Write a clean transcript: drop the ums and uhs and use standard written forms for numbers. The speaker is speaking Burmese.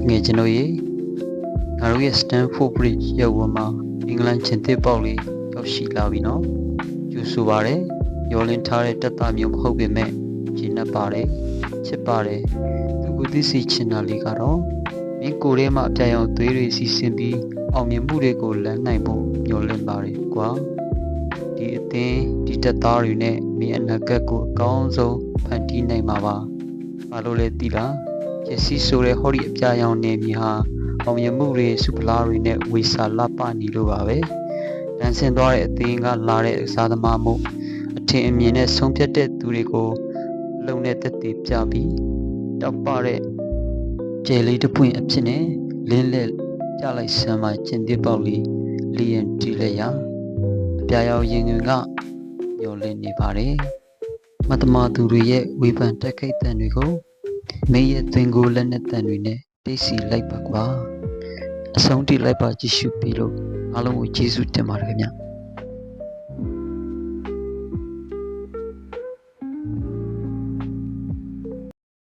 ငယ်ကျွန်တော်ရေငါတို့ရဲ့ Stanford Bridge ရောက်ဝမှာအင်္ဂလန်ချင်းတစ်ပေါက်လေးရောက်ရှိလာပြီနော်ကျူဆိုပါတယ်ရောလင်းထားတဲ့တက်တာမျိုးမဟုတ်ပေမဲ့ဂျင်းနဲ့ပါတယ်ချစ်ပါတယ်သူကိုသိစီချင်တာလေးကတော့မင်းကိုယ်ထဲမှာအပြတ်အောင်သွေးတွေစီးဆင်းပြီးအောင်မြင်မှုတွေကိုလမ်းနိုင်ဖို့ညှော်လင့်ပါတယ်ကွာဒီအသင်းဒီတက်သားတွေနဲ့မင်းအနာဂတ်ကိုအကောင်းဆုံးဖန်တီးနိုင်မှာပါဘာလို့လဲသိလားရစီဆိုတဲ့ဟောဒီအပြာရောင်နေမြေဟာအောင်မြင်မှုတွေစုပလားတွေနဲ့ဝေစာလပနေလို့ပါပဲတန်းဆင်သွားတဲ့အသင်းကလာတဲ့အစားသမားမှုအထင်အမြင်နဲ့ဆုံးဖြတ်တဲ့သူတွေကိုလုံနဲ့တက်တည်ပြပြီးတောက်ပတဲ့ကျယ်လေးတစ်ပွင့်အဖြစ်နဲ့လင်းလက်ကြလိုက်ဆမ်းမှကျင်တစ်ပေါက်လေးလျင်တီးလက်ရအပြာရောင်ရင်ငွေကညှော်လင့်နေပါတယ်မတ္တမသူတွေရဲ့ဝေဖန်တက်ခိတ်တန်တွေကိုမင်းရဲ့သွင်ကိုလက်နဲ့တန်တွေနဲ့တိတ်စီလိုက်ပါကွာအဆုံးထိလိုက်ပါကြည့်ရှုပြီးလို့အားလုံးကိုကျေးဇူးတင်ပါတယ်ခင်ဗျ